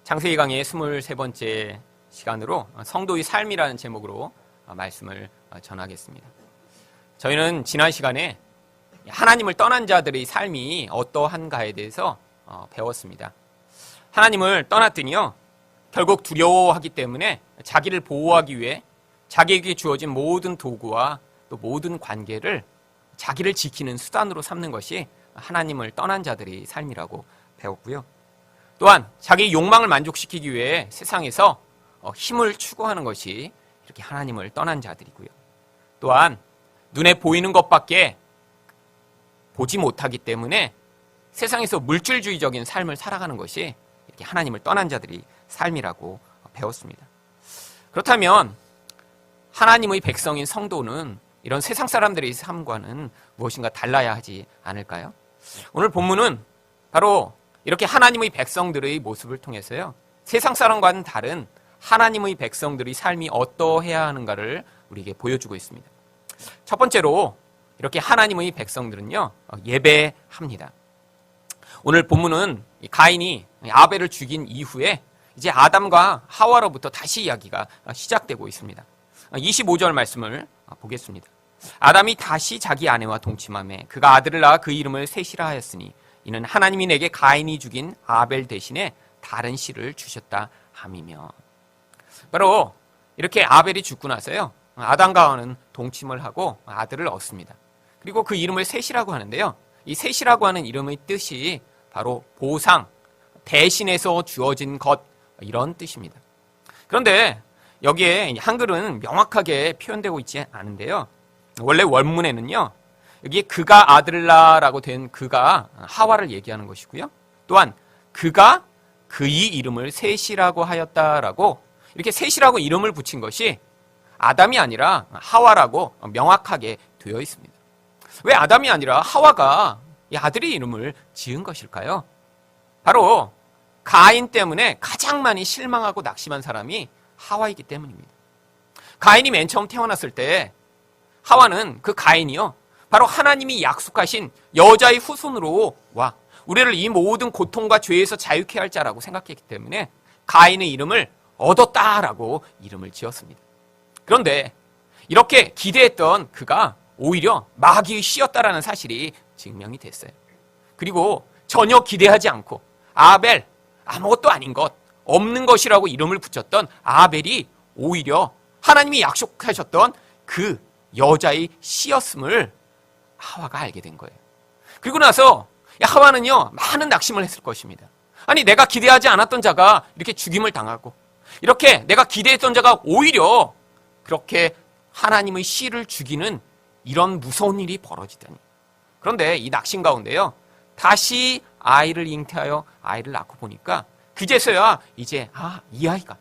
창세기 강의 23번째 시간으로 성도의 삶이라는 제목으로 말씀을 전하겠습니다. 저희는 지난 시간에 하나님을 떠난 자들의 삶이 어떠한가에 대해서 배웠습니다. 하나님을 떠났더니요, 결국 두려워하기 때문에 자기를 보호하기 위해 자기에게 주어진 모든 도구와 또 모든 관계를 자기를 지키는 수단으로 삼는 것이 하나님을 떠난 자들의 삶이라고 배웠고요. 또한 자기 욕망을 만족시키기 위해 세상에서 힘을 추구하는 것이 이렇게 하나님을 떠난 자들이고요. 또한 눈에 보이는 것밖에 보지 못하기 때문에 세상에서 물질주의적인 삶을 살아가는 것이 이렇게 하나님을 떠난 자들의 삶이라고 배웠습니다. 그렇다면 하나님의 백성인 성도는 이런 세상 사람들의 삶과는 무엇인가 달라야 하지 않을까요? 오늘 본문은 바로 이렇게 하나님의 백성들의 모습을 통해서요, 세상 사람과는 다른 하나님의 백성들의 삶이 어떠해야 하는가를 우리에게 보여주고 있습니다. 첫 번째로 이렇게 하나님의 백성들은요, 예배합니다. 오늘 본문은 가인이 아벨을 죽인 이후에 이제 아담과 하와로부터 다시 이야기가 시작되고 있습니다. 25절 말씀을 보겠습니다. 아담이 다시 자기 아내와 동침하매 그가 아들을 낳아 그 이름을 셋이라 하였으니 이는 하나님이 내게 가인이 죽인 아벨 대신에 다른 씨를 주셨다 함이며. 바로 이렇게 아벨이 죽고 나서요, 아담과 하와는 동침을 하고 아들을 얻습니다. 그리고 그 이름을 셋이라고 하는데요, 이 셋이라고 하는 이름의 뜻이 바로 보상, 대신해서 주어진 것, 이런 뜻입니다. 그런데 여기에 한글은 명확하게 표현되고 있지 않은데요, 원래 원문에는요, 여기 그가 아들을 낳아라고 된 그가 하와를 얘기하는 것이고요, 또한 그가 그의 이름을 셋이라고 하였다라고 이렇게 셋이라고 이름을 붙인 것이 아담이 아니라 하와라고 명확하게 되어 있습니다. 왜 아담이 아니라 하와가 이 아들의 이름을 지은 것일까요? 바로 가인 때문에 가장 많이 실망하고 낙심한 사람이 하와이기 때문입니다. 가인이 맨 처음 태어났을 때 하와는 그 가인이요, 바로 하나님이 약속하신 여자의 후손으로 와 우리를 이 모든 고통과 죄에서 자유케 할 자라고 생각했기 때문에 가인의 이름을 얻었다라고 이름을 지었습니다. 그런데 이렇게 기대했던 그가 오히려 마귀의 씨였다라는 사실이 증명이 됐어요. 그리고 전혀 기대하지 않고 아벨, 아무것도 아닌 것, 없는 것이라고 이름을 붙였던 아벨이 오히려 하나님이 약속하셨던 그 여자의 씨였음을 하와가 알게 된 거예요. 그리고 나서 하와는요, 많은 낙심을 했을 것입니다. 아니, 내가 기대하지 않았던 자가 이렇게 죽임을 당하고, 이렇게 내가 기대했던 자가 오히려 그렇게 하나님의 씨를 죽이는 이런 무서운 일이 벌어지다니. 그런데 이 낙심 가운데요, 다시 아이를 잉태하여 아이를 낳고 보니까 그제서야 이제 이 아이가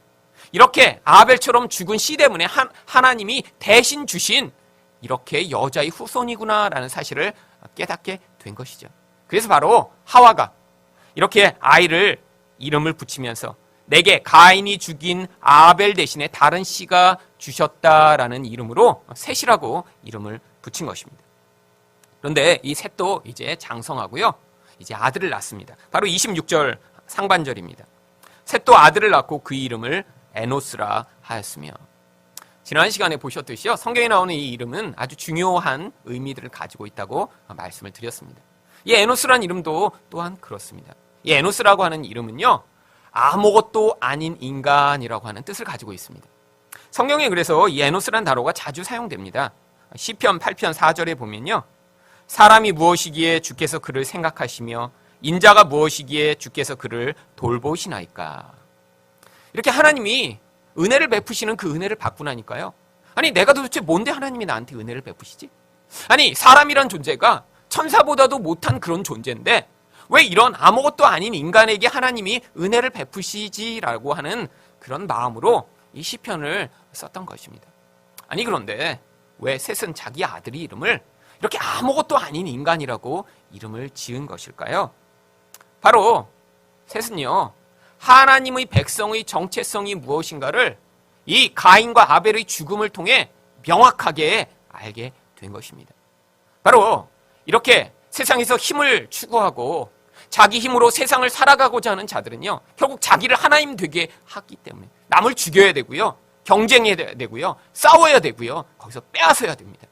이렇게 아벨처럼 죽은 씨 때문에 하나님이 대신 주신 이렇게 여자의 후손이구나라는 사실을 깨닫게 된 것이죠. 그래서 바로 하와가 이렇게 아이를 이름을 붙이면서 내게 가인이 죽인 아벨 대신에 다른 씨가 주셨다라는 이름으로 셋이라고 이름을 붙인 것입니다. 그런데 이 셋도 이제 장성하고요, 이제 아들을 낳습니다. 바로 26절 상반절입니다. 셋도 아들을 낳고 그 이름을 에노스라 하였으며. 지난 시간에 보셨듯이요, 성경에 나오는 이 이름은 아주 중요한 의미들을 가지고 있다고 말씀을 드렸습니다. 이 에노스라는 이름도 또한 그렇습니다. 이 에노스라고 하는 이름은요, 아무것도 아닌 인간이라고 하는 뜻을 가지고 있습니다. 성경에 그래서 이 에노스라는 단어가 자주 사용됩니다. 시편 8편 4절에 보면요, 사람이 무엇이기에 주께서 그를 생각하시며 인자가 무엇이기에 주께서 그를 돌보시나이까. 이렇게 하나님이 은혜를 베푸시는 그 은혜를 받고 나니까요, 아니 내가 도대체 뭔데 하나님이 나한테 은혜를 베푸시지? 아니 사람이란 존재가 천사보다도 못한 그런 존재인데 왜 이런 아무것도 아닌 인간에게 하나님이 은혜를 베푸시지라고 하는 그런 마음으로 이 시편을 썼던 것입니다. 아니 그런데 왜 셋은 자기 아들의 이름을 이렇게 아무것도 아닌 인간이라고 이름을 지은 것일까요? 바로 셋은요, 하나님의 백성의 정체성이 무엇인가를 이 가인과 아벨의 죽음을 통해 명확하게 알게 된 것입니다. 바로 이렇게 세상에서 힘을 추구하고 자기 힘으로 세상을 살아가고자 하는 자들은요, 결국 자기를 하나님 되게 하기 때문에 남을 죽여야 되고요, 경쟁해야 되고요, 싸워야 되고요, 거기서 빼앗아야 됩니다.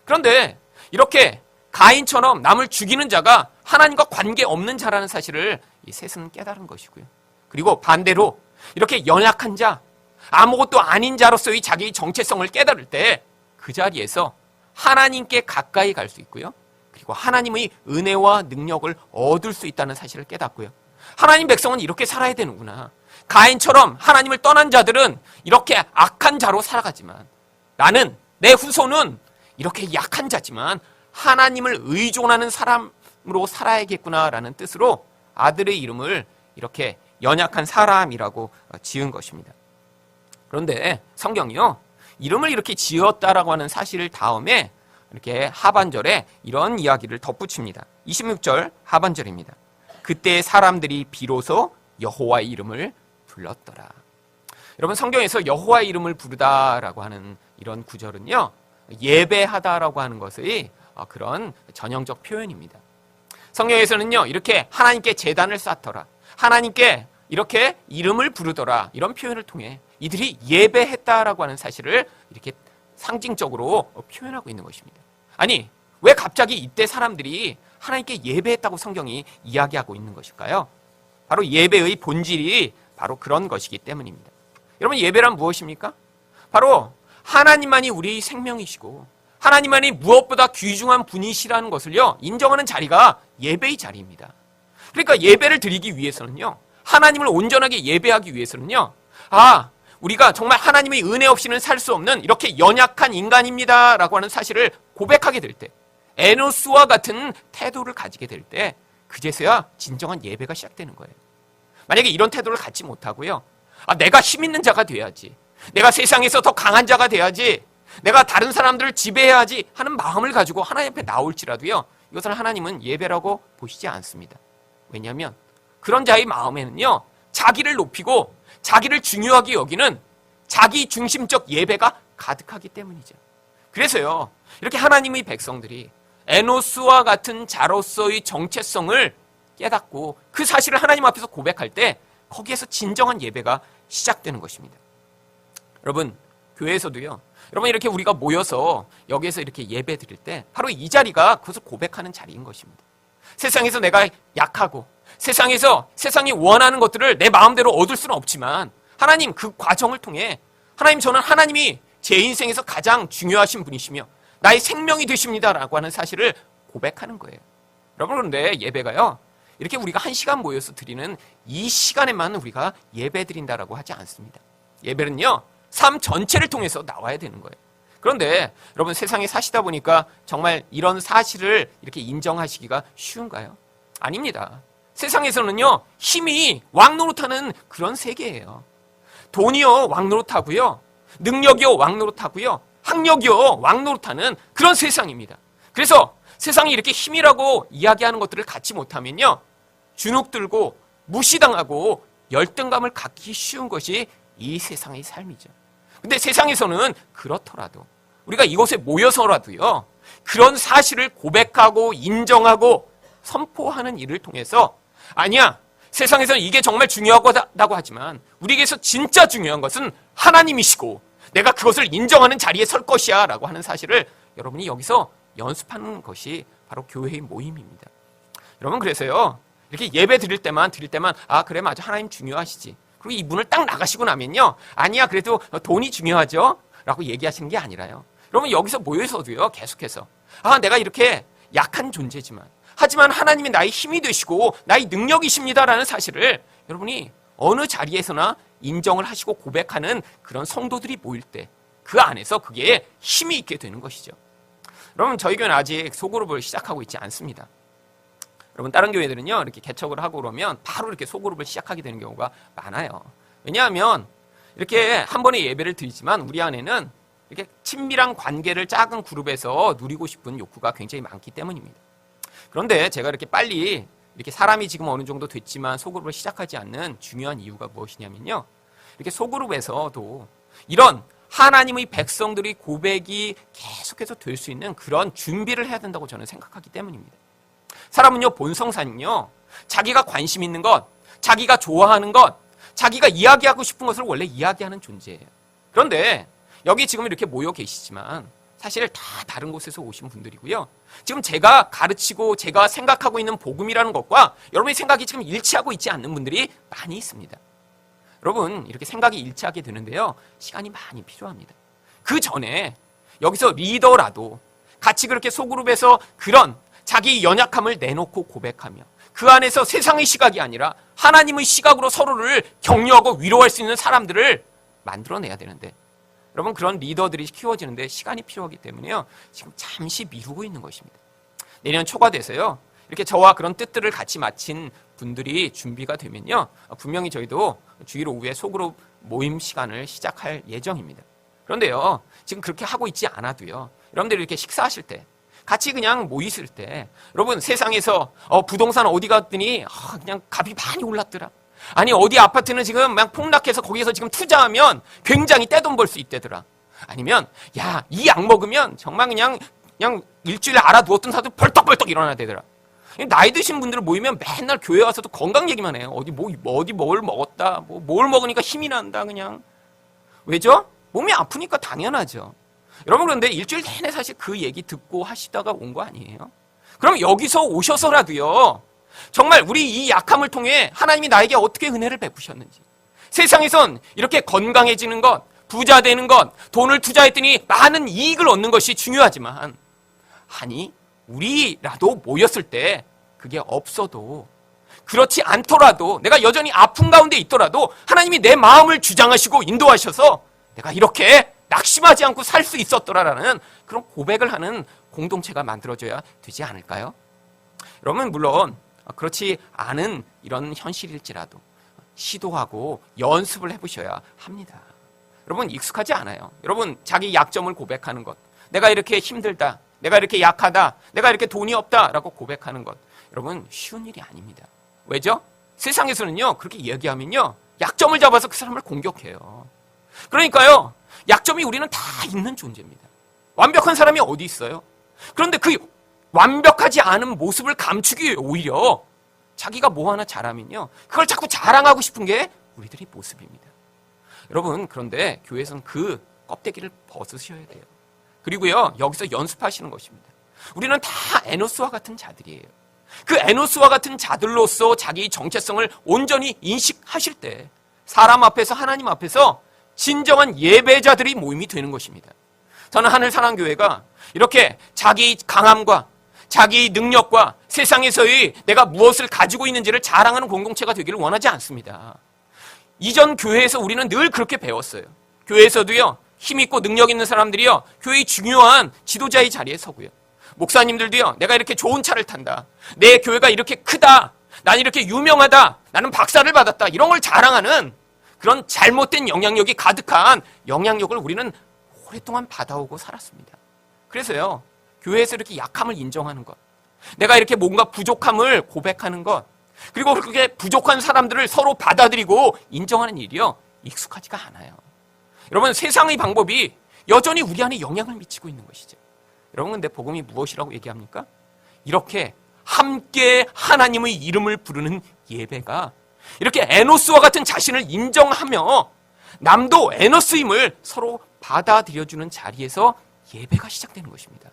그런데 이렇게 가인처럼 남을 죽이는 자가 하나님과 관계없는 자라는 사실을 이 셋은 깨달은 것이고요. 그리고 반대로 이렇게 연약한 자, 아무것도 아닌 자로서의 자기의 정체성을 깨달을 때 그 자리에서 하나님께 가까이 갈 수 있고요. 그리고 하나님의 은혜와 능력을 얻을 수 있다는 사실을 깨닫고요. 하나님 백성은 이렇게 살아야 되는구나. 가인처럼 하나님을 떠난 자들은 이렇게 악한 자로 살아가지만 나는, 내 후손은 이렇게 약한 자지만 하나님을 의존하는 사람으로 살아야겠구나라는 뜻으로 아들의 이름을 이렇게 연약한 사람이라고 지은 것입니다. 그런데 성경이요, 이름을 이렇게 지었다라고 하는 사실 다음에 이렇게 하반절에 이런 이야기를 덧붙입니다. 26절 하반절입니다. 그때 사람들이 비로소 여호와의 이름을 불렀더라. 여러분, 성경에서 여호와의 이름을 부르다라고 하는 이런 구절은요, 예배하다라고 하는 것의 그런 전형적 표현입니다. 성경에서는요, 이렇게 하나님께 제단을 쌓더라, 하나님께 이렇게 이름을 부르더라, 이런 표현을 통해 이들이 예배했다라고 하는 사실을 이렇게 상징적으로 표현하고 있는 것입니다. 아니, 왜 갑자기 이때 사람들이 하나님께 예배했다고 성경이 이야기하고 있는 것일까요? 바로 예배의 본질이 바로 그런 것이기 때문입니다. 여러분, 예배란 무엇입니까? 바로 하나님만이 우리의 생명이시고 하나님만이 무엇보다 귀중한 분이시라는 것을요, 인정하는 자리가 예배의 자리입니다. 그러니까 예배를 드리기 위해서는요, 하나님을 온전하게 예배하기 위해서는요, 우리가 정말 하나님의 은혜 없이는 살 수 없는 이렇게 연약한 인간입니다라고 하는 사실을 고백하게 될 때, 에노스와 같은 태도를 가지게 될 때, 그제서야 진정한 예배가 시작되는 거예요. 만약에 이런 태도를 갖지 못하고요, 내가 힘 있는 자가 돼야지, 내가 세상에서 더 강한 자가 돼야지, 내가 다른 사람들을 지배해야지 하는 마음을 가지고 하나님 앞에 나올지라도요, 이것을 하나님은 예배라고 보시지 않습니다. 왜냐하면 그런 자의 마음에는요, 자기를 높이고 자기를 중요하게 여기는 자기 중심적 예배가 가득하기 때문이죠. 그래서요, 이렇게 하나님의 백성들이 에노스와 같은 자로서의 정체성을 깨닫고 그 사실을 하나님 앞에서 고백할 때 거기에서 진정한 예배가 시작되는 것입니다. 여러분, 교회에서도요, 여러분 이렇게 우리가 모여서 여기에서 이렇게 예배 드릴 때 바로 이 자리가 그것을 고백하는 자리인 것입니다. 세상에서 내가 약하고 세상에서 세상이 원하는 것들을 내 마음대로 얻을 수는 없지만 하나님, 그 과정을 통해 하나님, 저는 하나님이 제 인생에서 가장 중요하신 분이시며 나의 생명이 되십니다라고 하는 사실을 고백하는 거예요. 여러분, 그런데 예배가요, 이렇게 우리가 1시간 모여서 드리는 이 시간에만 우리가 예배 드린다라고 하지 않습니다. 예배는요, 삶 전체를 통해서 나와야 되는 거예요. 그런데 여러분, 세상에 사시다 보니까 정말 이런 사실을 이렇게 인정하시기가 쉬운가요? 아닙니다. 세상에서는요, 힘이 왕노릇하는 그런 세계예요. 돈이요 왕노릇하고요, 능력이요 왕노릇하고요, 학력이요 왕노릇하는 그런 세상입니다. 그래서 세상이 이렇게 힘이라고 이야기하는 것들을 갖지 못하면요, 주눅들고 무시당하고 열등감을 갖기 쉬운 것이 이 세상의 삶이죠. 근데 세상에서는 그렇더라도 우리가 이곳에 모여서라도요, 그런 사실을 고백하고 인정하고 선포하는 일을 통해서, 아니야, 세상에서는 이게 정말 중요하다고 하지만 우리에게서 진짜 중요한 것은 하나님이시고 내가 그것을 인정하는 자리에 설 것이야 라고 하는 사실을 여러분이 여기서 연습하는 것이 바로 교회의 모임입니다. 여러분, 그래서요, 이렇게 예배 드릴 때만 그래, 맞아, 하나님 중요하시지, 그리고 이 문을 딱 나가시고 나면요, 아니야, 그래도 돈이 중요하죠 라고 얘기하시는 게 아니라요, 여러분 여기서 모여서도요, 계속해서 내가 이렇게 약한 존재지만 하지만 하나님이 나의 힘이 되시고 나의 능력이십니다라는 사실을 여러분이 어느 자리에서나 인정을 하시고 고백하는 그런 성도들이 모일 때 그 안에서 그게 힘이 있게 되는 것이죠. 여러분, 저희 교회는 아직 소그룹을 시작하고 있지 않습니다. 여러분, 다른 교회들은요, 이렇게 개척을 하고 그러면 바로 이렇게 소그룹을 시작하게 되는 경우가 많아요. 왜냐하면 이렇게 한 번에 예배를 드리지만 우리 안에는 이렇게 친밀한 관계를 작은 그룹에서 누리고 싶은 욕구가 굉장히 많기 때문입니다. 그런데 제가 이렇게 빨리 이렇게 사람이 지금 어느 정도 됐지만 소그룹을 시작하지 않는 중요한 이유가 무엇이냐면요, 이렇게 소그룹에서도 이런 하나님의 백성들이 고백이 계속해서 될 수 있는 그런 준비를 해야 된다고 저는 생각하기 때문입니다. 사람은요, 본성상은요, 자기가 관심 있는 것, 자기가 좋아하는 것, 자기가 이야기하고 싶은 것을 원래 이야기하는 존재예요. 그런데 여기 지금 이렇게 모여 계시지만 사실 다 다른 곳에서 오신 분들이고요. 지금 제가 가르치고 제가 생각하고 있는 복음이라는 것과 여러분의 생각이 지금 일치하고 있지 않는 분들이 많이 있습니다. 여러분, 이렇게 생각이 일치하게 되는데요, 시간이 많이 필요합니다. 그 전에 여기서 리더라도 같이 그렇게 소그룹에서 그런 자기 연약함을 내놓고 고백하며 그 안에서 세상의 시각이 아니라 하나님의 시각으로 서로를 격려하고 위로할 수 있는 사람들을 만들어내야 되는데, 여러분, 그런 리더들이 키워지는데 시간이 필요하기 때문에요, 지금 잠시 미루고 있는 것입니다. 내년 초가 돼서요, 이렇게 저와 그런 뜻들을 같이 마친 분들이 준비가 되면요, 분명히 저희도 주일 오후에 소그룹 모임 시간을 시작할 예정입니다. 그런데요, 지금 그렇게 하고 있지 않아도요, 여러분들이 이렇게 식사하실 때, 같이 그냥 모이실 때, 여러분, 세상에서 부동산 어디 갔더니 그냥 값이 많이 올랐더라. 아니, 어디 아파트는 지금 그냥 폭락해서 거기에서 지금 투자하면 굉장히 떼돈 벌 수 있대더라. 아니면 야, 이 약 먹으면 정말 그냥 일주일에 알아두었던 사도 벌떡벌떡 일어나야 되더라. 나이 드신 분들 모이면 맨날 교회 와서도 건강 얘기만 해요. 어디 뭘 먹었다, 뭘 먹으니까 힘이 난다, 그냥. 왜죠? 몸이 아프니까 당연하죠. 여러분, 그런데 일주일 내내 사실 그 얘기 듣고 하시다가 온 거 아니에요? 그럼 여기서 오셔서라도요, 정말 우리 이 약함을 통해 하나님이 나에게 어떻게 은혜를 베푸셨는지, 세상에선 이렇게 건강해지는 것, 부자 되는 것, 돈을 투자했더니 많은 이익을 얻는 것이 중요하지만, 아니, 우리라도 모였을 때 그게 없어도, 그렇지 않더라도, 내가 여전히 아픈 가운데 있더라도 하나님이 내 마음을 주장하시고 인도하셔서 내가 이렇게 낙심하지 않고 살 수 있었더라라는 그런 고백을 하는 공동체가 만들어져야 되지 않을까요? 여러분, 물론 그렇지 않은 이런 현실일지라도 시도하고 연습을 해보셔야 합니다. 여러분, 익숙하지 않아요. 여러분, 자기 약점을 고백하는 것, 내가 이렇게 힘들다, 내가 이렇게 약하다, 내가 이렇게 돈이 없다라고 고백하는 것, 여러분, 쉬운 일이 아닙니다. 왜죠? 세상에서는요, 그렇게 얘기하면요, 약점을 잡아서 그 사람을 공격해요. 그러니까요, 약점이 우리는 다 있는 존재입니다. 완벽한 사람이 어디 있어요? 그런데 그 완벽하지 않은 모습을 감추기 위해 오히려 자기가 뭐 하나 잘하면요, 그걸 자꾸 자랑하고 싶은 게 우리들의 모습입니다. 여러분, 그런데 교회에서는 그 껍데기를 벗으셔야 돼요. 그리고요, 여기서 연습하시는 것입니다. 우리는 다 에노스와 같은 자들이에요. 그 에노스와 같은 자들로서 자기 정체성을 온전히 인식하실 때 사람 앞에서, 하나님 앞에서 진정한 예배자들이 모임이 되는 것입니다. 저는 하늘사랑교회가 이렇게 자기 강함과 자기 능력과 세상에서의 내가 무엇을 가지고 있는지를 자랑하는 공동체가 되기를 원하지 않습니다. 이전 교회에서 우리는 늘 그렇게 배웠어요. 교회에서도요, 힘있고 능력 있는 사람들이요, 교회의 중요한 지도자의 자리에 서고요, 목사님들도요, 내가 이렇게 좋은 차를 탄다, 내 교회가 이렇게 크다, 난 이렇게 유명하다, 나는 박사를 받았다, 이런 걸 자랑하는 그런 잘못된 영향력이 가득한 영향력을 우리는 오랫동안 받아오고 살았습니다. 그래서요, 교회에서 이렇게 약함을 인정하는 것, 내가 이렇게 뭔가 부족함을 고백하는 것, 그리고 그렇게 부족한 사람들을 서로 받아들이고 인정하는 일이요, 익숙하지가 않아요. 여러분, 세상의 방법이 여전히 우리 안에 영향을 미치고 있는 것이죠. 여러분, 근데 복음이 무엇이라고 얘기합니까? 이렇게 함께 하나님의 이름을 부르는 예배가, 이렇게 에노스와 같은 자신을 인정하며 남도 에노스임을 서로 받아들여주는 자리에서 예배가 시작되는 것입니다.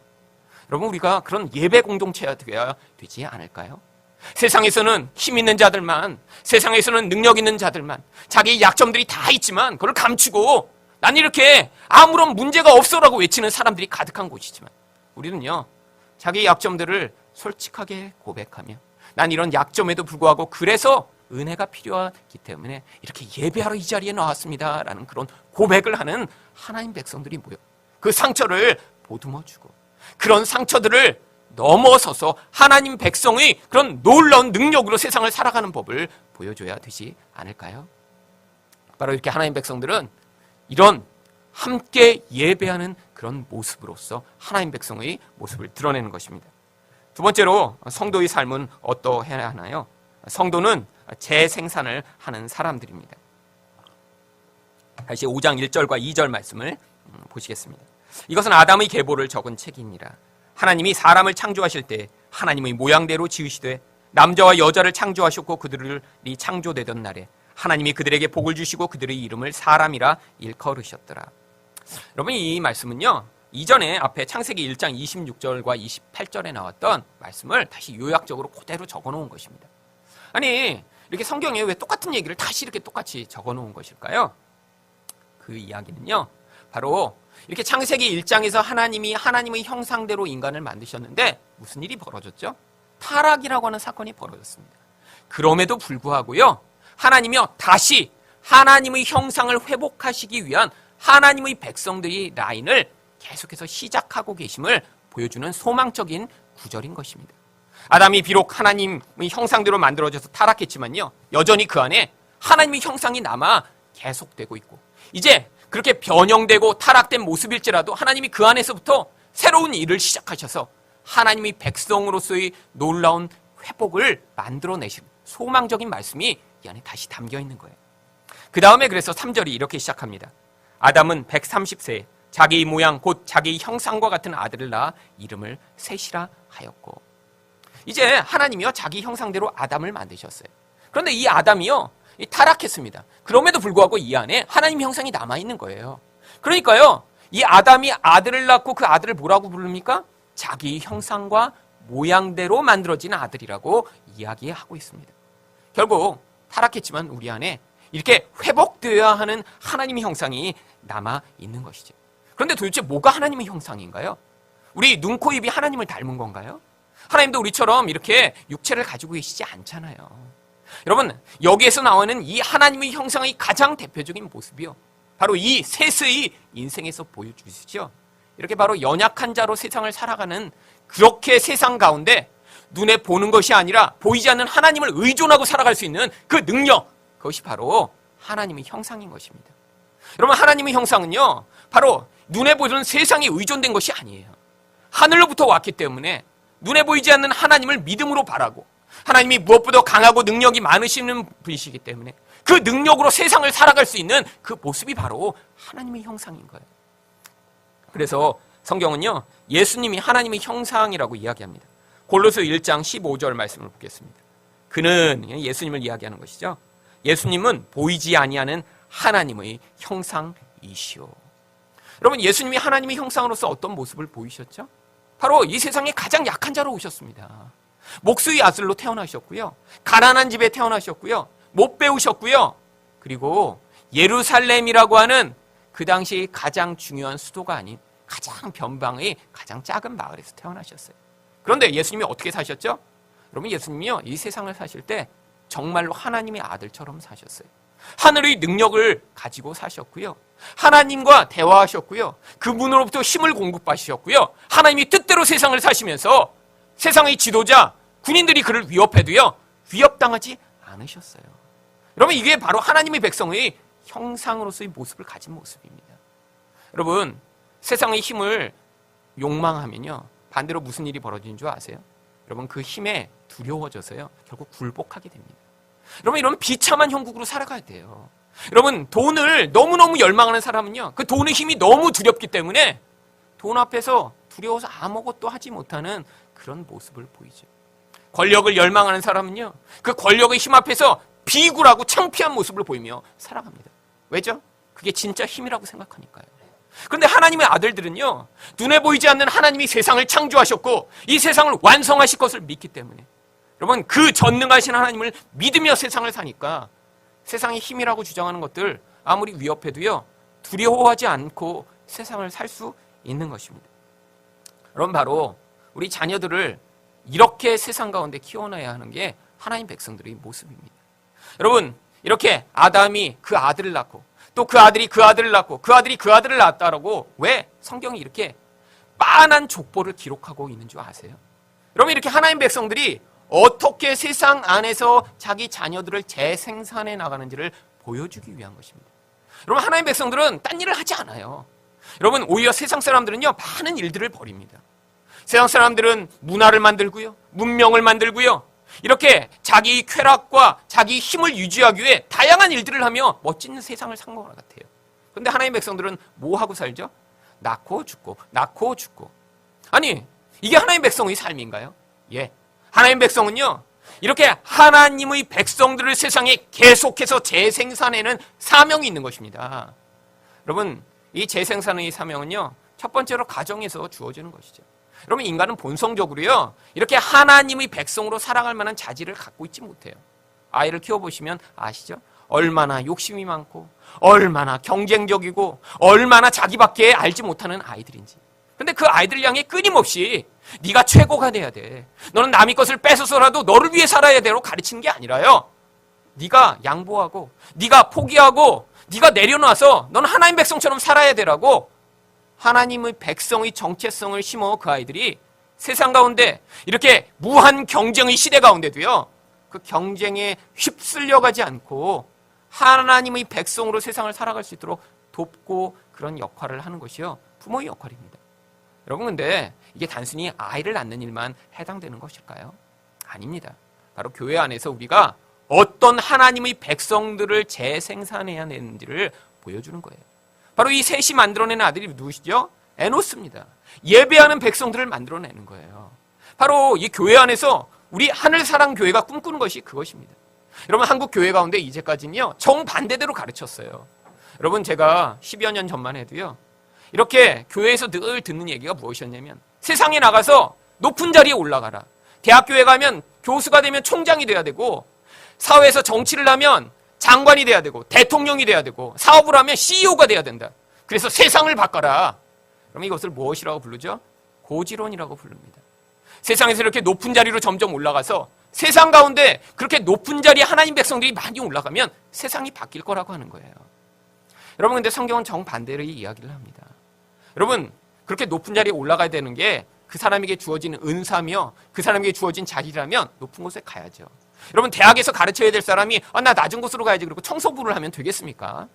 여러분, 우리가 그런 예배 공동체가 되어야 되지 않을까요? 세상에서는 힘 있는 자들만, 세상에서는 능력 있는 자들만, 자기 약점들이 다 있지만 그걸 감추고 난 이렇게 아무런 문제가 없어라고 외치는 사람들이 가득한 곳이지만, 우리는요, 자기 약점들을 솔직하게 고백하며 난 이런 약점에도 불구하고 그래서 은혜가 필요하기 때문에 이렇게 예배하러 이 자리에 나왔습니다 라는 그런 고백을 하는 하나님 백성들이 모여 그 상처를 보듬어주고, 그런 상처들을 넘어서서 하나님 백성의 그런 놀라운 능력으로 세상을 살아가는 법을 보여줘야 되지 않을까요? 바로 이렇게 하나님 백성들은 이런 함께 예배하는 그런 모습으로서 하나님 백성의 모습을 드러내는 것입니다. 두 번째로, 성도의 삶은 어떠해야 하나요? 성도는 재생산을 하는 사람들입니다. 다시 5장 1절과 2절 말씀을 보시겠습니다. 이것은 아담의 계보를 적은 책이니라. 하나님이 사람을 창조하실 때 하나님의 모양대로 지으시되 남자와 여자를 창조하셨고 그들이 창조되던 날에 하나님이 그들에게 복을 주시고 그들의 이름을 사람이라 일컬으셨더라. 여러분, 이 말씀은요, 이전에 앞에 창세기 1장 26절과 28절에 나왔던 말씀을 다시 요약적으로 그대로 적어놓은 것입니다. 아니, 이렇게 성경에 왜 똑같은 얘기를 다시 이렇게 똑같이 적어놓은 것일까요? 그 이야기는요, 바로 이렇게 창세기 1장에서 하나님이 하나님의 형상대로 인간을 만드셨는데 무슨 일이 벌어졌죠? 타락이라고 하는 사건이 벌어졌습니다. 그럼에도 불구하고요, 하나님이요 다시 하나님의 형상을 회복하시기 위한 하나님의 백성들의 라인을 계속해서 시작하고 계심을 보여주는 소망적인 구절인 것입니다. 아담이 비록 하나님의 형상대로 만들어져서 타락했지만요, 여전히 그 안에 하나님의 형상이 남아 계속되고 있고, 이제 그렇게 변형되고 타락된 모습일지라도 하나님이 그 안에서부터 새로운 일을 시작하셔서 하나님의 백성으로서의 놀라운 회복을 만들어내신 소망적인 말씀이 이 안에 다시 담겨 있는 거예요. 그 다음에 그래서 3절이 이렇게 시작합니다. 아담은 130세에 자기 모양 곧 자기 형상과 같은 아들을 낳아 이름을 셋이라 하였고, 이제 하나님이요 자기 형상대로 아담을 만드셨어요. 그런데 이 아담이요 타락했습니다. 그럼에도 불구하고 이 안에 하나님 형상이 남아있는 거예요. 그러니까요, 이 아담이 아들을 낳고 그 아들을 뭐라고 부릅니까? 자기 형상과 모양대로 만들어진 아들이라고 이야기하고 있습니다. 결국 타락했지만 우리 안에 이렇게 회복되어야 하는 하나님의 형상이 남아있는 것이죠. 그런데 도대체 뭐가 하나님의 형상인가요? 우리 눈, 코, 입이 하나님을 닮은 건가요? 하나님도 우리처럼 이렇게 육체를 가지고 계시지 않잖아요. 여러분, 여기에서 나오는 이 하나님의 형상의 가장 대표적인 모습이요, 바로 이 셋의 인생에서 보여주시죠. 이렇게 바로 연약한 자로 세상을 살아가는, 그렇게 세상 가운데 눈에 보는 것이 아니라 보이지 않는 하나님을 의존하고 살아갈 수 있는 그 능력, 그것이 바로 하나님의 형상인 것입니다. 여러분, 하나님의 형상은요 바로 눈에 보이는 세상에 의존된 것이 아니에요. 하늘로부터 왔기 때문에 눈에 보이지 않는 하나님을 믿음으로 바라고, 하나님이 무엇보다 강하고 능력이 많으시는 분이시기 때문에 그 능력으로 세상을 살아갈 수 있는 그 모습이 바로 하나님의 형상인 거예요. 그래서 성경은요 예수님이 하나님의 형상이라고 이야기합니다. 골로새 1장 15절 말씀을 보겠습니다. 그는, 예수님을 이야기하는 것이죠, 예수님은 보이지 아니하는 하나님의 형상이시오. 여러분, 예수님이 하나님의 형상으로서 어떤 모습을 보이셨죠? 바로 이 세상에 가장 약한 자로 오셨습니다. 목수의 아들로 태어나셨고요, 가난한 집에 태어나셨고요, 못 배우셨고요, 그리고 예루살렘이라고 하는 그 당시 가장 중요한 수도가 아닌 가장 변방의 가장 작은 마을에서 태어나셨어요. 그런데 예수님이 어떻게 사셨죠? 여러분, 예수님이요 이 세상을 사실 때 정말로 하나님의 아들처럼 사셨어요. 하늘의 능력을 가지고 사셨고요, 하나님과 대화하셨고요, 그분으로부터 힘을 공급받으셨고요, 하나님이 뜻대로 세상을 사시면서 세상의 지도자, 군인들이 그를 위협해도요 위협당하지 않으셨어요. 여러분, 이게 바로 하나님의 백성의 형상으로서의 모습을 가진 모습입니다. 여러분, 세상의 힘을 욕망하면요 반대로 무슨 일이 벌어지는 줄 아세요? 여러분, 그 힘에 두려워져서요 결국 굴복하게 됩니다. 여러분, 이런 비참한 형국으로 살아가야 돼요. 여러분, 돈을 너무너무 열망하는 사람은요 그 돈의 힘이 너무 두렵기 때문에 돈 앞에서 두려워서 아무것도 하지 못하는 그런 모습을 보이죠. 권력을 열망하는 사람은요 그 권력의 힘 앞에서 비굴하고 창피한 모습을 보이며 살아갑니다. 왜죠? 그게 진짜 힘이라고 생각하니까요. 그런데 하나님의 아들들은요 눈에 보이지 않는 하나님이 세상을 창조하셨고 이 세상을 완성하실 것을 믿기 때문에, 여러분, 그 전능하신 하나님을 믿으며 세상을 사니까 세상의 힘이라고 주장하는 것들 아무리 위협해도요 두려워하지 않고 세상을 살 수 있는 것입니다. 여러분, 바로 우리 자녀들을 이렇게 세상 가운데 키워놔야 하는 게 하나님 백성들의 모습입니다. 여러분, 이렇게 아담이 그 아들을 낳고 또 그 아들이 그 아들을 낳고 그 아들이 그 아들을 낳았다라고 왜 성경이 이렇게 빤한 족보를 기록하고 있는 줄 아세요? 여러분, 이렇게 하나님 백성들이 어떻게 세상 안에서 자기 자녀들을 재생산해 나가는지를 보여주기 위한 것입니다. 여러분, 하나님 백성들은 딴 일을 하지 않아요. 여러분, 오히려 세상 사람들은요 많은 일들을 벌입니다. 세상 사람들은 문화를 만들고요, 문명을 만들고요, 이렇게 자기 쾌락과 자기 힘을 유지하기 위해 다양한 일들을 하며 멋진 세상을 산 것 같아요. 그런데 하나님의 백성들은 뭐 하고 살죠? 낳고 죽고, 낳고 죽고. 아니, 이게 하나님의 백성의 삶인가요? 예. 하나님의 백성은요 이렇게 하나님의 백성들을 세상에 계속해서 재생산하는 사명이 있는 것입니다. 여러분, 이 재생산의 사명은요, 첫 번째로 가정에서 주어지는 것이죠. 여러분, 인간은 본성적으로요, 이렇게 하나님의 백성으로 살아갈 만한 자질을 갖고 있지 못해요. 아이를 키워보시면 아시죠? 얼마나 욕심이 많고, 얼마나 경쟁적이고, 얼마나 자기밖에 알지 못하는 아이들인지. 근데 그 아이들 향해 끊임없이 네가 최고가 돼야 돼. 너는 남의 것을 뺏어서라도 너를 위해 살아야 돼로 가르치는 게 아니라요. 네가 양보하고, 네가 포기하고, 네가 내려놔서 너는 하나님 백성처럼 살아야 되라고 하나님의 백성의 정체성을 심어 그 아이들이 세상 가운데 이렇게 무한 경쟁의 시대 가운데도요, 그 경쟁에 휩쓸려가지 않고 하나님의 백성으로 세상을 살아갈 수 있도록 돕고 그런 역할을 하는 것이요, 부모의 역할입니다. 여러분, 근데 이게 단순히 아이를 낳는 일만 해당되는 것일까요? 아닙니다. 바로 교회 안에서 우리가 어떤 하나님의 백성들을 재생산해야 되는지를 보여주는 거예요. 바로 이 셋이 만들어내는 아들이 누구시죠? 에노스입니다. 예배하는 백성들을 만들어내는 거예요. 바로 이 교회 안에서 우리 하늘사랑교회가 꿈꾸는 것이 그것입니다. 여러분, 한국 교회 가운데 이제까지는요, 정반대대로 가르쳤어요. 여러분, 제가 10여 년 전만 해도요, 이렇게 교회에서 늘 듣는 얘기가 무엇이었냐면, 세상에 나가서 높은 자리에 올라가라. 대학교에 가면 교수가 되면 총장이 돼야 되고, 사회에서 정치를 하면 장관이 돼야 되고, 대통령이 돼야 되고, 사업을 하면 CEO가 돼야 된다. 그래서 세상을 바꿔라. 그럼 이것을 무엇이라고 부르죠? 고지론이라고 부릅니다. 세상에서 이렇게 높은 자리로 점점 올라가서 세상 가운데 그렇게 높은 자리에 하나님 백성들이 많이 올라가면 세상이 바뀔 거라고 하는 거예요. 여러분, 근데 성경은 정반대로 이야기를 합니다. 여러분, 그렇게 높은 자리에 올라가야 되는 게 그 사람에게 주어진 은사며 그 사람에게 주어진 자리라면 높은 곳에 가야죠. 여러분, 대학에서 가르쳐야 될 사람이 나 낮은 곳으로 가야지 그리고 청소부를 하면 되겠습니까?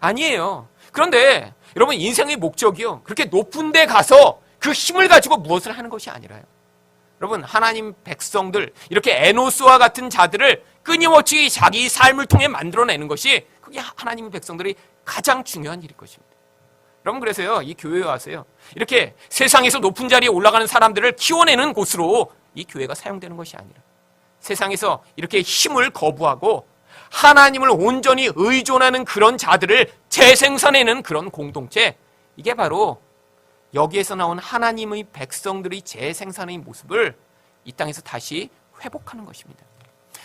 아니에요. 그런데 여러분, 인생의 목적이요, 그렇게 높은 데 가서 그 힘을 가지고 무엇을 하는 것이 아니라요, 여러분, 하나님 백성들, 이렇게 에노스와 같은 자들을 끊임없이 자기 삶을 통해 만들어내는 것이 그게 하나님의 백성들이 가장 중요한 일일 것입니다. 여러분, 그래서요, 이 교회에 와서요, 이렇게 세상에서 높은 자리에 올라가는 사람들을 키워내는 곳으로 이 교회가 사용되는 것이 아니라 세상에서 이렇게 힘을 거부하고 하나님을 온전히 의존하는 그런 자들을 재생산해내는 그런 공동체, 이게 바로 여기에서 나온 하나님의 백성들의 재생산의 모습을 이 땅에서 다시 회복하는 것입니다.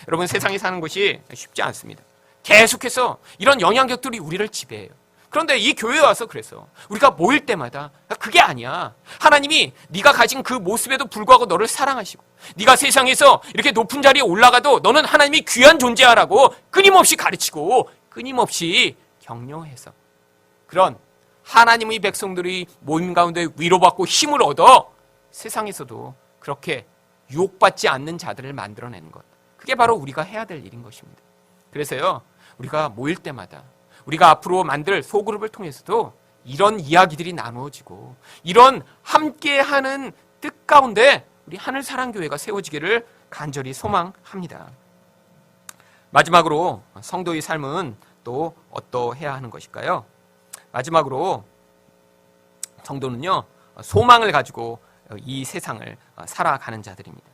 여러분, 세상에 사는 것이 쉽지 않습니다. 계속해서 이런 영향력들이 우리를 지배해요. 그런데 이 교회에 와서 그래서 우리가 모일 때마다 그게 아니야. 하나님이 네가 가진 그 모습에도 불구하고 너를 사랑하시고, 네가 세상에서 이렇게 높은 자리에 올라가도 너는 하나님이 귀한 존재하라고 끊임없이 가르치고 끊임없이 격려해서 그런 하나님의 백성들이 모임 가운데 위로받고 힘을 얻어 세상에서도 그렇게 유혹받지 않는 자들을 만들어내는 것, 그게 바로 우리가 해야 될 일인 것입니다. 그래서요, 우리가 모일 때마다 우리가 앞으로 만들 소그룹을 통해서도 이런 이야기들이 나누어지고 이런 함께하는 뜻 가운데 우리 하늘사랑교회가 세워지기를 간절히 소망합니다. 마지막으로 성도의 삶은 또 어떠해야 하는 것일까요? 마지막으로 성도는요, 소망을 가지고 이 세상을 살아가는 자들입니다.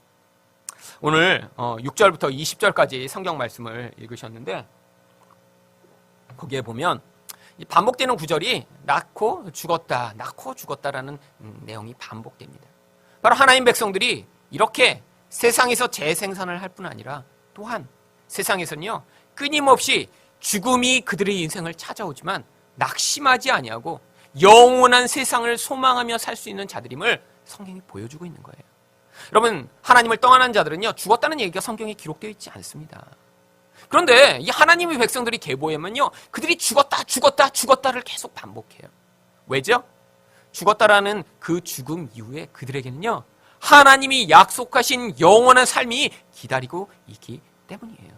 오늘 6절부터 20절까지 성경 말씀을 읽으셨는데, 거기에 보면 반복되는 구절이 낳고 죽었다라는 내용이 반복됩니다. 바로 하나님 백성들이 이렇게 세상에서 재생산을 할 뿐 아니라 또한 세상에서는요, 끊임없이 죽음이 그들의 인생을 찾아오지만 낙심하지 아니하고 영원한 세상을 소망하며 살 수 있는 자들임을 성경이 보여주고 있는 거예요. 여러분, 하나님을 떠나는 자들은요, 죽었다는 얘기가 성경에 기록되어 있지 않습니다. 그런데 이 하나님의 백성들이 계보하면요, 그들이 죽었다를 계속 반복해요. 왜죠? 죽었다라는 그 죽음 이후에 그들에게는요, 하나님이 약속하신 영원한 삶이 기다리고 있기 때문이에요.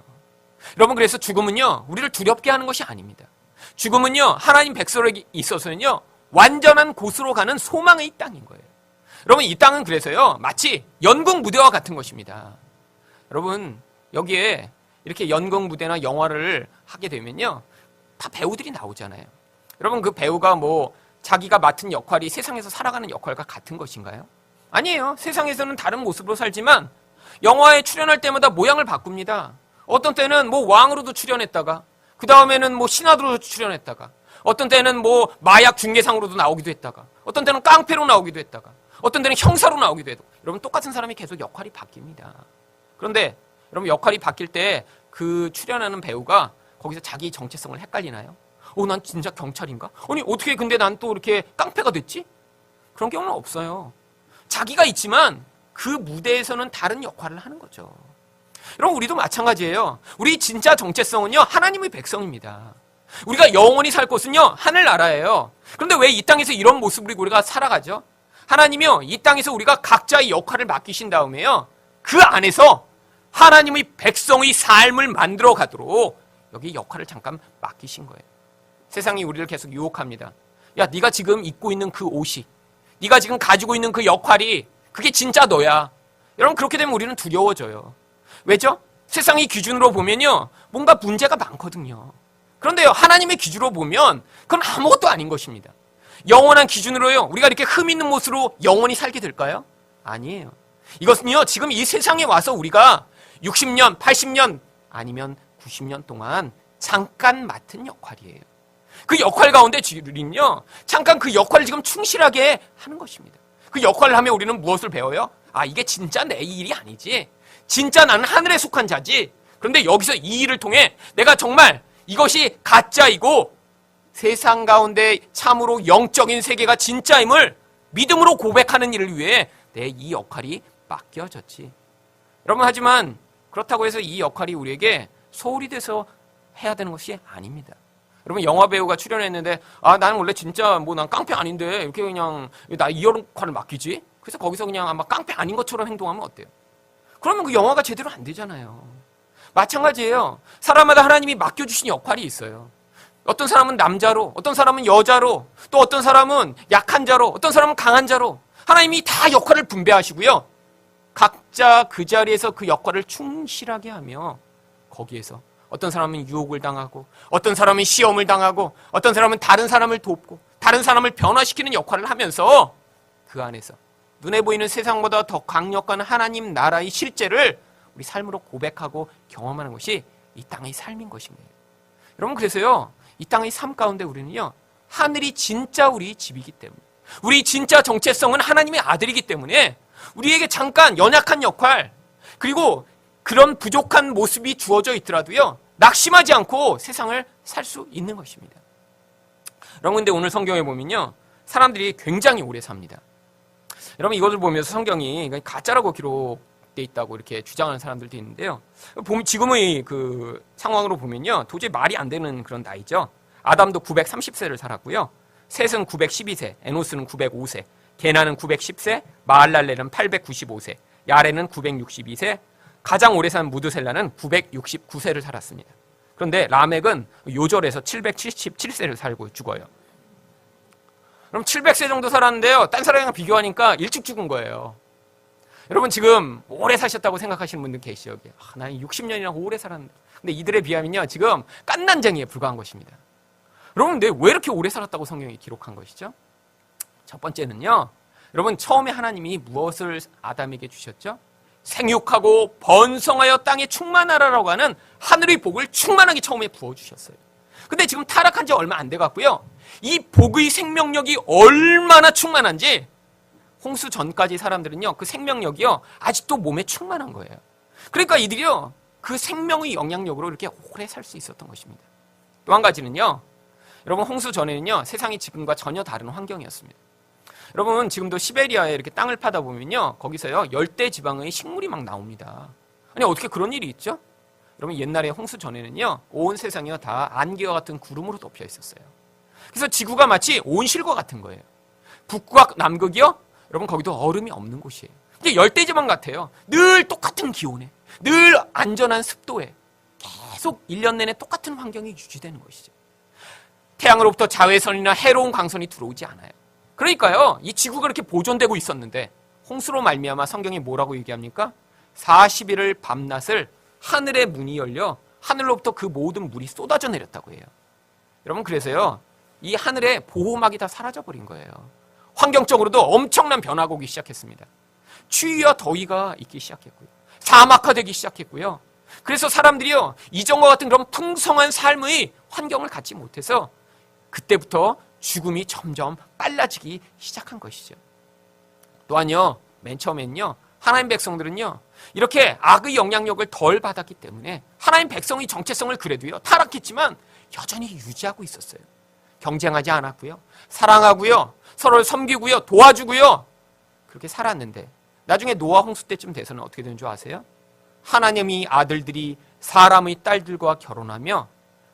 여러분, 그래서 죽음은요, 우리를 두렵게 하는 것이 아닙니다. 죽음은요, 하나님 백성에게 있어서는요, 완전한 곳으로 가는 소망의 땅인 거예요. 여러분, 이 땅은 그래서요, 마치 연극 무대와 같은 것입니다. 여러분, 여기에 이렇게 연극 무대나 영화를 하게 되면요, 다 배우들이 나오잖아요. 여러분, 그 배우가 자기가 맡은 역할이 세상에서 살아가는 역할과 같은 것인가요? 아니에요. 세상에서는 다른 모습으로 살지만 영화에 출연할 때마다 모양을 바꿉니다. 어떤 때는 뭐 왕으로도 출연했다가, 그 다음에는 뭐 신하로 출연했다가, 어떤 때는 뭐 마약 중개상으로도 나오기도 했다가, 어떤 때는 깡패로 나오기도 했다가, 어떤 때는 형사로 나오기도 해도, 여러분 똑같은 사람이 계속 역할이 바뀝니다. 그런데 여러분 역할이 바뀔 때 그 출연하는 배우가 거기서 자기 정체성을 헷갈리나요? 난 진짜 경찰인가? 아니 어떻게 근데 난 또 이렇게 깡패가 됐지? 그런 경우는 없어요. 자기가 있지만 그 무대에서는 다른 역할을 하는 거죠. 여러분 우리도 마찬가지예요. 우리 진짜 정체성은요 하나님의 백성입니다. 우리가 영원히 살 곳은요 하늘나라예요. 그런데 왜 이 땅에서 이런 모습으로 우리가 살아가죠? 하나님이요 이 땅에서 우리가 각자의 역할을 맡기신 다음에요 그 안에서 하나님의 백성의 삶을 만들어 가도록 여기 역할을 잠깐 맡기신 거예요. 세상이 우리를 계속 유혹합니다. 야, 네가 지금 입고 있는 그 옷이, 네가 지금 가지고 있는 그 역할이 그게 진짜 너야. 여러분 그렇게 되면 우리는 두려워져요. 왜죠? 세상의 기준으로 보면요 뭔가 문제가 많거든요. 그런데요 하나님의 기준으로 보면 그건 아무것도 아닌 것입니다. 영원한 기준으로요 우리가 이렇게 흠 있는 모습으로 영원히 살게 될까요? 아니에요. 이것은요 지금 이 세상에 와서 우리가 60년, 80년 아니면 90년 동안 잠깐 맡은 역할이에요. 그 역할 가운데 우리는요 잠깐 그 역할을 지금 충실하게 하는 것입니다. 그 역할을 하면 우리는 무엇을 배워요? 이게 진짜 내 일이 아니지. 진짜 나는 하늘에 속한 자지. 그런데 여기서 이 일을 통해 내가 정말 이것이 가짜이고 세상 가운데 참으로 영적인 세계가 진짜임을 믿음으로 고백하는 일을 위해 내 이 역할이 맡겨졌지. 여러분 하지만 그렇다고 해서 이 역할이 우리에게 소홀히 돼서 해야 되는 것이 아닙니다. 여러분 영화 배우가 출연했는데 나는 원래 진짜 뭐 난 깡패 아닌데 이렇게 그냥 나 이 역할을 맡기지? 그래서 거기서 그냥 아마 깡패 아닌 것처럼 행동하면 어때요? 그러면 그 영화가 제대로 안 되잖아요. 마찬가지예요. 사람마다 하나님이 맡겨주신 역할이 있어요. 어떤 사람은 남자로, 어떤 사람은 여자로, 또 어떤 사람은 약한 자로, 어떤 사람은 강한 자로 하나님이 다 역할을 분배하시고요. 각자 그 자리에서 그 역할을 충실하게 하며 거기에서 어떤 사람은 유혹을 당하고 어떤 사람은 시험을 당하고 어떤 사람은 다른 사람을 돕고 다른 사람을 변화시키는 역할을 하면서 그 안에서 눈에 보이는 세상보다 더 강력한 하나님 나라의 실제를 우리 삶으로 고백하고 경험하는 것이 이 땅의 삶인 것입니다. 여러분 그래서요 이 땅의 삶 가운데 우리는요 하늘이 진짜 우리 집이기 때문에 우리 진짜 정체성은 하나님의 아들이기 때문에 우리에게 잠깐 연약한 역할 그리고 그런 부족한 모습이 주어져 있더라도요 낙심하지 않고 세상을 살 수 있는 것입니다. 여러분 근데 오늘 성경에 보면요 사람들이 굉장히 오래 삽니다. 여러분 이것을 보면서 성경이 가짜라고 기록되어 있다고 이렇게 주장하는 사람들도 있는데요. 지금의 그 상황으로 보면요 도저히 말이 안 되는 그런 나이죠. 아담도 930세를 살았고요. 셋은 912세, 에노스는 905세, 게나는 910세, 마할랄렐은 895세, 야레는 962세, 가장 오래 산 무드셀라는 969세를 살았습니다. 그런데 라멕은 요절에서 777세를 살고 죽어요. 그럼 700세 정도 살았는데요. 딴 사람이랑 비교하니까 일찍 죽은 거예요. 여러분 지금 오래 사셨다고 생각하시는 분들 계시죠? 나 60년이나 오래 살았는데. 근데 이들에 비하면요. 지금 깐난쟁이에 불과한 것입니다. 여러분 근데 왜 이렇게 오래 살았다고 성경이 기록한 것이죠? 첫 번째는요. 여러분 처음에 하나님이 무엇을 아담에게 주셨죠? 생육하고 번성하여 땅에 충만하라라고 하는 하늘의 복을 충만하게 처음에 부어주셨어요. 근데 지금 타락한 지 얼마 안 돼갖고요. 이 복의 생명력이 얼마나 충만한지 홍수 전까지 사람들은요. 그 생명력이요. 아직도 몸에 충만한 거예요. 그러니까 이들이요. 그 생명의 영향력으로 이렇게 오래 살 수 있었던 것입니다. 또 한 가지는요. 여러분 홍수 전에는요. 세상이 지금과 전혀 다른 환경이었습니다. 여러분 지금도 시베리아에 이렇게 땅을 파다 보면요. 거기서요. 열대 지방의 식물이 막 나옵니다. 아니 어떻게 그런 일이 있죠? 여러분 옛날에 홍수 전에는요. 온 세상이요. 다 안개와 같은 구름으로 덮여 있었어요. 그래서 지구가 마치 온실과 같은 거예요. 북극과 남극이요. 여러분 거기도 얼음이 없는 곳이에요. 근데 열대 지방 같아요. 늘 똑같은 기온에 늘 안전한 습도에 계속 1년 내내 똑같은 환경이 유지되는 것이죠. 태양으로부터 자외선이나 해로운 광선이 들어오지 않아요. 그러니까요. 이 지구가 이렇게 보존되고 있었는데 홍수로 말미암아 성경이 뭐라고 얘기합니까? 40일을 밤낮을 하늘의 문이 열려 하늘로부터 그 모든 물이 쏟아져 내렸다고 해요. 여러분 그래서요. 이 하늘의 보호막이 다 사라져버린 거예요. 환경적으로도 엄청난 변화가 오기 시작했습니다. 추위와 더위가 있기 시작했고요. 사막화되기 시작했고요. 그래서 사람들이요, 이전과 같은 그런 풍성한 삶의 환경을 갖지 못해서 그때부터 죽음이 점점 빨라지기 시작한 것이죠. 또한요, 맨 처음엔요, 하나님 백성들은요, 이렇게 악의 영향력을 덜 받았기 때문에 하나님 백성의 정체성을 그래도요, 타락했지만 여전히 유지하고 있었어요. 경쟁하지 않았고요, 사랑하고요, 서로를 섬기고요, 도와주고요, 그렇게 살았는데 나중에 노아 홍수 때쯤 돼서는 어떻게 되는 줄 아세요? 하나님의 아들들이 사람의 딸들과 결혼하며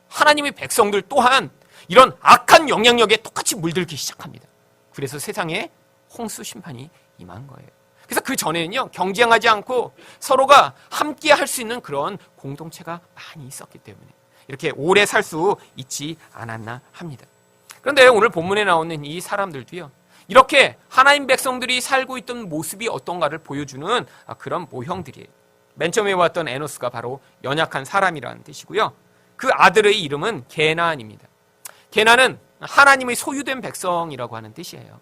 하나님의 백성들 또한 이런 악한 영향력에 똑같이 물들기 시작합니다. 그래서 세상에 홍수 심판이 임한 거예요. 그래서 그 전에는요, 경쟁하지 않고 서로가 함께 할 수 있는 그런 공동체가 많이 있었기 때문에 이렇게 오래 살 수 있지 않았나 합니다. 그런데 오늘 본문에 나오는 이 사람들도요, 이렇게 하나님 백성들이 살고 있던 모습이 어떤가를 보여주는 그런 모형들이에요. 맨 처음에 왔던 에노스가 바로 연약한 사람이라는 뜻이고요. 그 아들의 이름은 게나안입니다. 게나는 하나님의 소유된 백성이라고 하는 뜻이에요.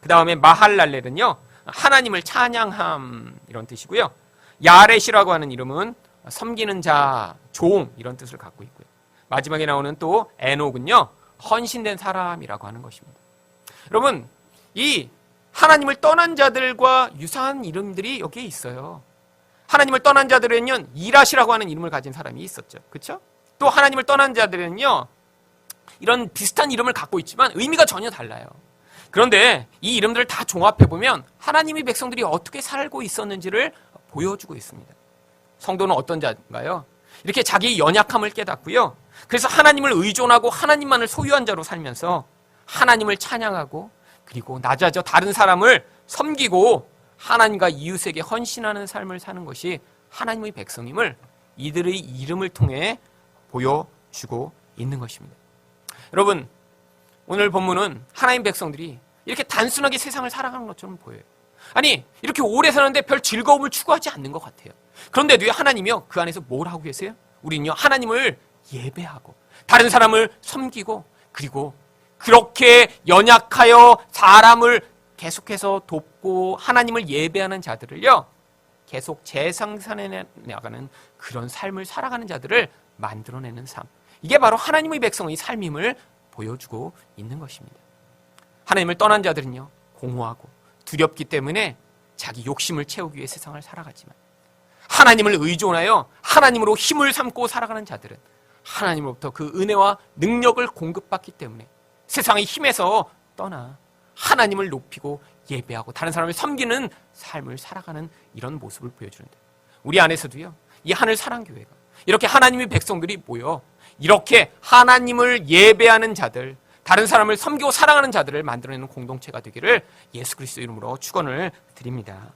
그 다음에 마할랄렐은요, 하나님을 찬양함 이런 뜻이고요. 야렛이라고 하는 이름은 섬기는 자, 종 이런 뜻을 갖고 있고요. 마지막에 나오는 또 에녹은요, 헌신된 사람이라고 하는 것입니다. 여러분, 이 하나님을 떠난 자들과 유사한 이름들이 여기에 있어요. 하나님을 떠난 자들은요, 이라시라고 하는 이름을 가진 사람이 있었죠. 그렇죠? 또 하나님을 떠난 자들은요, 이런 비슷한 이름을 갖고 있지만 의미가 전혀 달라요. 그런데 이 이름들을 다 종합해보면 하나님의 백성들이 어떻게 살고 있었는지를 보여주고 있습니다. 성도는 어떤 자인가요? 이렇게 자기의 연약함을 깨닫고요, 그래서 하나님을 의존하고 하나님만을 소유한 자로 살면서 하나님을 찬양하고 그리고 낮아져 다른 사람을 섬기고 하나님과 이웃에게 헌신하는 삶을 사는 것이 하나님의 백성임을 이들의 이름을 통해 보여주고 있는 것입니다. 여러분, 오늘 본문은 하나님 백성들이 이렇게 단순하게 세상을 살아가는 것처럼 보여요. 아니, 이렇게 오래 사는데 별 즐거움을 추구하지 않는 것 같아요. 그런데도요, 하나님이요, 그 안에서 뭘 하고 계세요? 우리는요, 하나님을 예배하고 다른 사람을 섬기고 그리고 그렇게 연약하여 사람을 계속해서 돕고 하나님을 예배하는 자들을요, 계속 재생산해 나가는 그런 삶을 살아가는 자들을 만들어내는 삶. 이게 바로 하나님의 백성의 삶임을 보여주고 있는 것입니다. 하나님을 떠난 자들은요, 공허하고 두렵기 때문에 자기 욕심을 채우기 위해 세상을 살아가지만 하나님을 의존하여 하나님으로 힘을 삼고 살아가는 자들은 하나님으로부터 그 은혜와 능력을 공급받기 때문에 세상의 힘에서 떠나 하나님을 높이고 예배하고 다른 사람을 섬기는 삶을 살아가는 이런 모습을 보여주는데, 우리 안에서도요, 이 하늘 사랑교회가 이렇게 하나님의 백성들이 모여 이렇게 하나님을 예배하는 자들, 다른 사람을 섬기고 사랑하는 자들을 만들어내는 공동체가 되기를 예수 그리스도 이름으로 축원을 드립니다.